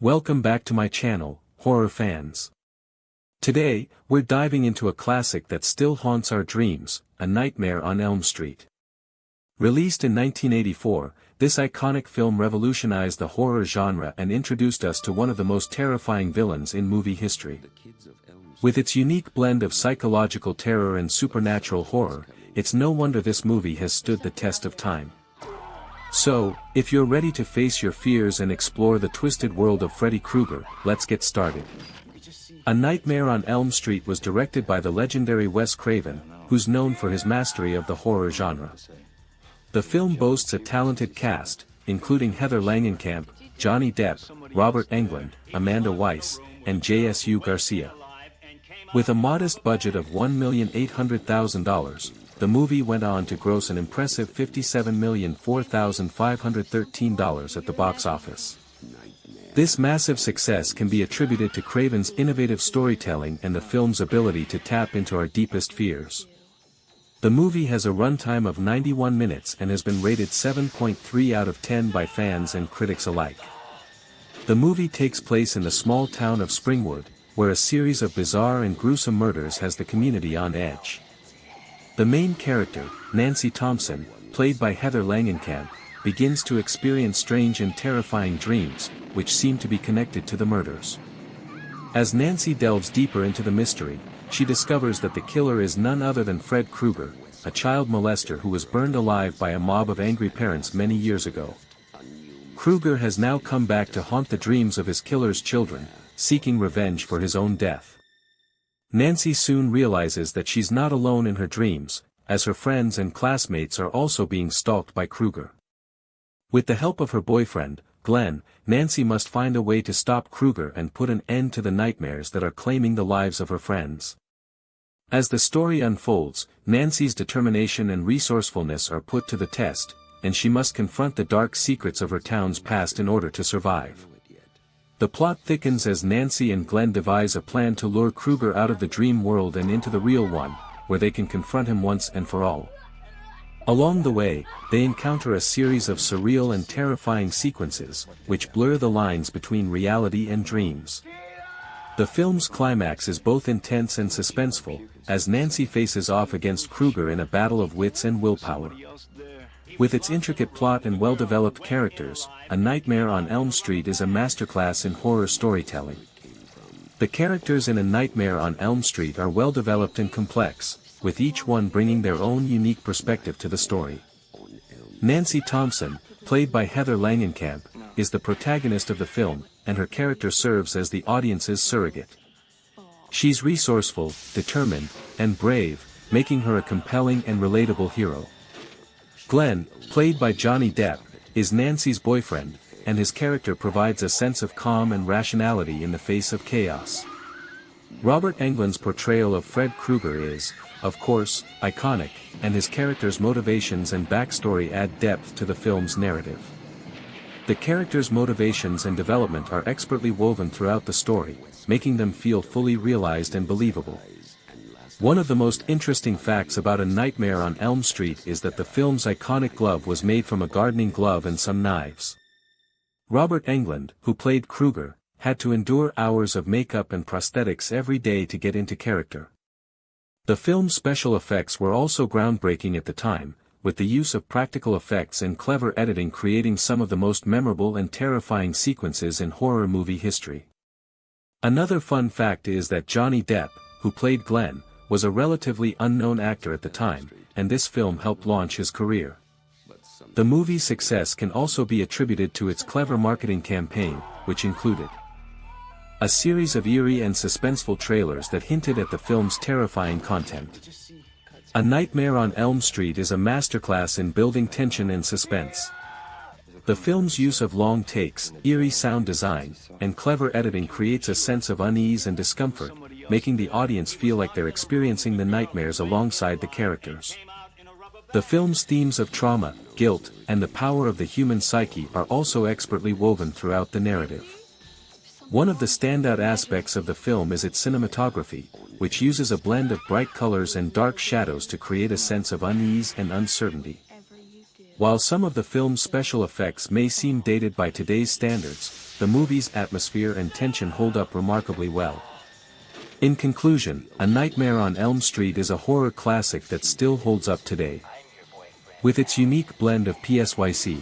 Welcome back to my channel, horror fans. Today, we're diving into a classic that still haunts our dreams, A Nightmare on Elm Street. Released in 1984, this iconic film revolutionized the horror genre and introduced us to one of the most terrifying villains in movie history. With its unique blend of psychological terror and supernatural horror, it's no wonder this movie has stood the test of time. So, if you're ready to face your fears and explore the twisted world of Freddy Krueger, let's get started. A Nightmare on Elm Street was directed by the legendary Wes Craven, who's known for his mastery of the horror genre. The film boasts a talented cast, including Heather Langenkamp, Johnny Depp, Robert Englund, Amanda Weiss, and JSU Garcia. With a modest budget of $1,800,000, the movie went on to gross an impressive $57,004,513 at the box office. This massive success can be attributed to Craven's innovative storytelling and the film's ability to tap into our deepest fears. The movie has a runtime of 91 minutes and has been rated 7.3 out of 10 by fans and critics alike. The movie takes place in the small town of Springwood, where a series of bizarre and gruesome murders has the community on edge. The main character, Nancy Thompson, played by Heather Langenkamp, begins to experience strange and terrifying dreams, which seem to be connected to the murders. As Nancy delves deeper into the mystery, she discovers that the killer is none other than Fred Krueger, a child molester who was burned alive by a mob of angry parents many years ago. Krueger has now come back to haunt the dreams of his killer's children, seeking revenge for his own death. Nancy soon realizes that she's not alone in her dreams, as her friends and classmates are also being stalked by Krueger. With the help of her boyfriend, Glenn, Nancy must find a way to stop Krueger and put an end to the nightmares that are claiming the lives of her friends. As the story unfolds, Nancy's determination and resourcefulness are put to the test, and she must confront the dark secrets of her town's past in order to survive. The plot thickens as Nancy and Glenn devise a plan to lure Krueger out of the dream world and into the real one, where they can confront him once and for all. Along the way, they encounter a series of surreal and terrifying sequences, which blur the lines between reality and dreams. The film's climax is both intense and suspenseful, as Nancy faces off against Krueger in a battle of wits and willpower. With its intricate plot and well-developed characters, A Nightmare on Elm Street is a masterclass in horror storytelling. The characters in A Nightmare on Elm Street are well-developed and complex, with each one bringing their own unique perspective to the story. Nancy Thompson, played by Heather Langenkamp, is the protagonist of the film, and her character serves as the audience's surrogate. She's resourceful, determined, and brave, making her a compelling and relatable hero. Glenn, played by Johnny Depp, is Nancy's boyfriend, and his character provides a sense of calm and rationality in the face of chaos. Robert Englund's portrayal of Fred Krueger is, of course, iconic, and his character's motivations and backstory add depth to the film's narrative. The characters' motivations and development are expertly woven throughout the story, making them feel fully realized and believable. One of the most interesting facts about A Nightmare on Elm Street is that the film's iconic glove was made from a gardening glove and some knives. Robert Englund, who played Krueger, had to endure hours of makeup and prosthetics every day to get into character. The film's special effects were also groundbreaking at the time, with the use of practical effects and clever editing creating some of the most memorable and terrifying sequences in horror movie history. Another fun fact is that Johnny Depp, who played Glenn, was a relatively unknown actor at the time, and this film helped launch his career. The movie's success can also be attributed to its clever marketing campaign, which included a series of eerie and suspenseful trailers that hinted at the film's terrifying content. A Nightmare on Elm Street is a masterclass in building tension and suspense. The film's use of long takes, eerie sound design, and clever editing creates a sense of unease and discomfort, making the audience feel like they're experiencing the nightmares alongside the characters. The film's themes of trauma, guilt, and the power of the human psyche are also expertly woven throughout the narrative. One of the standout aspects of the film is its cinematography, which uses a blend of bright colors and dark shadows to create a sense of unease and uncertainty. While some of the film's special effects may seem dated by today's standards, the movie's atmosphere and tension hold up remarkably well. In conclusion, A Nightmare on Elm Street is a horror classic that still holds up today. With its unique blend of psych,